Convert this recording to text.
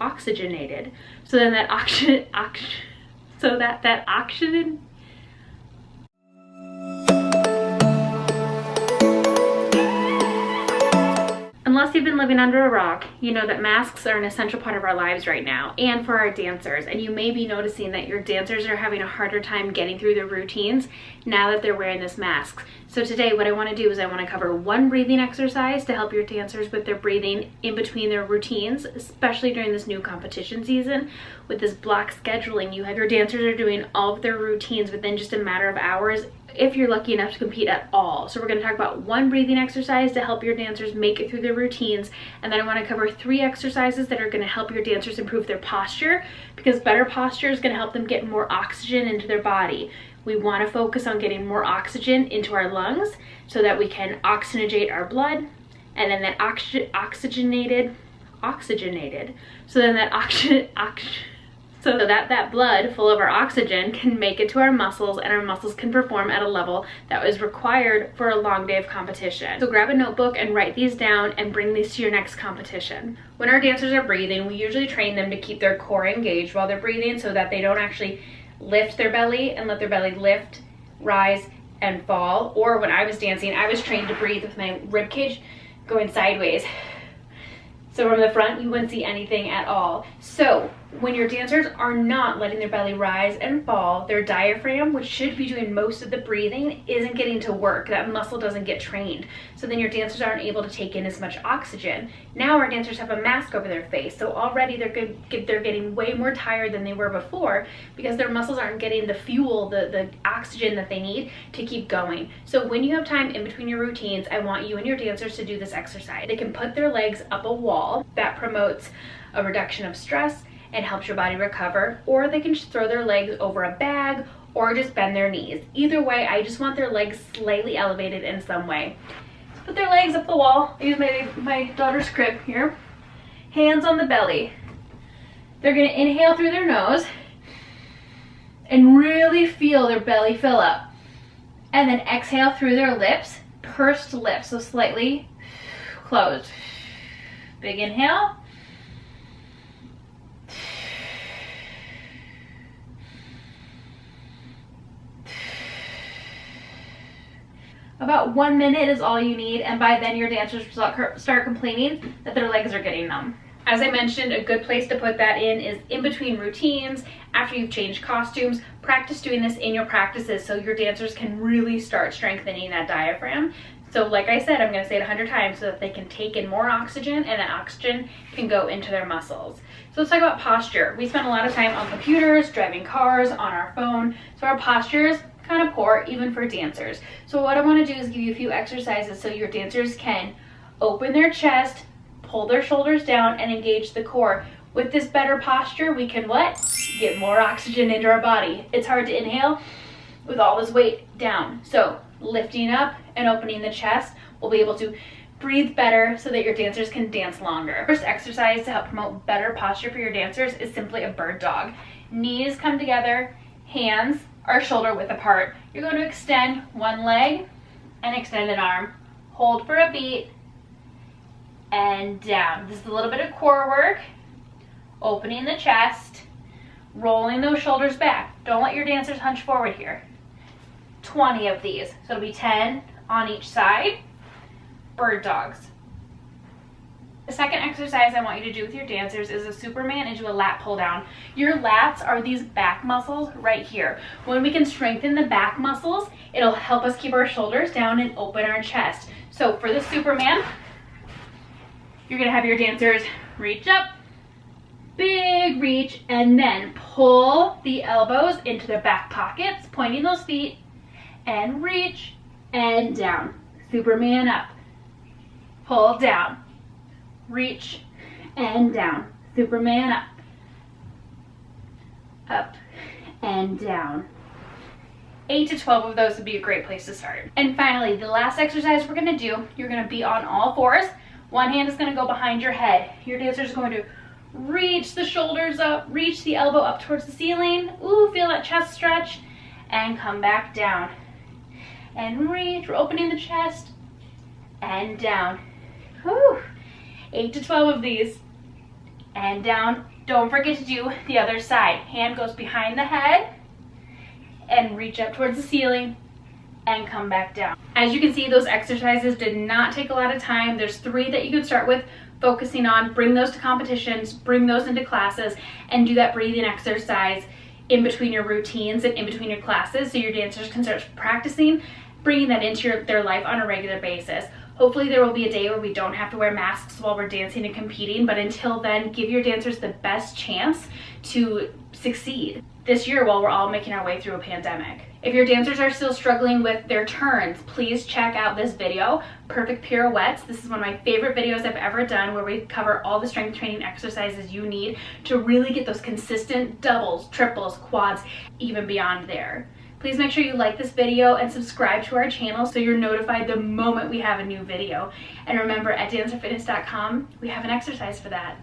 oxygenated. So then that oxygen. Unless you've been living under a rock, you know that masks are an essential part of our lives right now, and for our dancers. And you may be noticing that your dancers are having a harder time getting through their routines now that they're wearing this mask. So today what I want to do is I want to cover one breathing exercise to help your dancers with their breathing in between their routines, especially during this new competition season. With this block scheduling, you have your dancers are doing all of their routines within just a matter of hours, if you're lucky enough to compete at all. So we're going to talk about one breathing exercise to help your dancers make it through their routines, and then I want to cover 3 exercises that are going to help your dancers improve their posture, because better posture is going to help them get more oxygen into their body. We want to focus on getting more oxygen into our lungs so that we can oxygenate our blood, and then that oxygenated so then that blood full of our oxygen can make it to our muscles, and our muscles can perform at a level that was required for a long day of competition. So grab a notebook and write these down and bring these to your next competition. When our dancers are breathing, we usually train them to keep their core engaged while they're breathing so that they don't actually lift their belly and let their belly lift, rise, and fall. Or when I was dancing, I was trained to breathe with my rib cage going sideways. So from the front, you wouldn't see anything at all. So when your dancers are not letting their belly rise and fall, their diaphragm, which should be doing most of the breathing, isn't getting to work. That muscle doesn't get trained. So then your dancers aren't able to take in as much oxygen. Now our dancers have a mask over their face. So already they're getting way more tired than they were before because their muscles aren't getting the fuel, the oxygen that they need to keep going. So when you have time in between your routines, I want you and your dancers to do this exercise. They can put their legs up a wall. That promotes a reduction of stress and helps your body recover, or they can just throw their legs over a bag or just bend their knees. Either way, I just want their legs slightly elevated in some way. Put their legs up the wall. I use my daughter's crib here. Hands on the belly. They're gonna inhale through their nose and really feel their belly fill up. And then exhale through their lips, pursed lips, so slightly closed. Big inhale. About 1 minute is all you need, and by then your dancers start complaining that their legs are getting numb. As I mentioned, a good place to put that is in between routines, after you've changed costumes. Practice doing this in your practices so your dancers can really start strengthening that diaphragm. So like I said, I'm going to say it 100 times so that they can take in more oxygen and that oxygen can go into their muscles. So let's talk about posture. We spend a lot of time on computers, driving cars, on our phone, so our posture is kind of poor even for dancers. So what I want to do is give you a few exercises so your dancers can open their chest, pull their shoulders down, and engage the core. With this better posture, we can what? Get more oxygen into our body. It's hard to inhale with all this weight down. So lifting up and opening the chest, we'll be able to breathe better so that your dancers can dance longer. First exercise to help promote better posture for your dancers is simply a bird dog. Knees come together, hands are shoulder width apart. You're going to extend one leg and extend an arm. Hold for a beat and down. This is a little bit of core work. Opening the chest, rolling those shoulders back. Don't let your dancers hunch forward here. 20 of these. So it'll be 10 on each side. Bird dogs. The second exercise I want you to do with your dancers is a Superman into a lat pull down. Your lats are these back muscles right here. When we can strengthen the back muscles, it'll help us keep our shoulders down and open our chest. So for the Superman, you're gonna have your dancers reach up, big reach, and then pull the elbows into their back pockets, pointing those feet, and reach and down. Superman up, pull down, reach and down. Superman up and down. 8 to 12 of those would be a great place to start. And finally, the last exercise we're gonna do, you're gonna be on all fours. One hand is gonna go behind your head. Your dancers are going to reach the shoulders up, reach the elbow up towards the ceiling. Ooh, feel that chest stretch. And come back down. And reach, we're opening the chest. And down. Whew. 8 to 12 of these. and down. Don't forget to do the other side. Hand goes behind the head and reach up towards the ceiling and come back down. As you can see, those exercises did not take a lot of time. There's 3 that you could start with focusing on. Bring those to competitions, bring those into classes, and do that breathing exercise in between your routines and in between your classes so your dancers can start practicing, bringing that into their life on a regular basis. Hopefully there will be a day where we don't have to wear masks while we're dancing and competing, but until then, give your dancers the best chance to succeed this year while we're all making our way through a pandemic. If your dancers are still struggling with their turns, please check out this video, Perfect Pirouettes. This is one of my favorite videos I've ever done, where we cover all the strength training exercises you need to really get those consistent doubles, triples, quads, even beyond there. Please make sure you like this video and subscribe to our channel so you're notified the moment we have a new video. And remember, at dancerfitness.com, we have an exercise for that.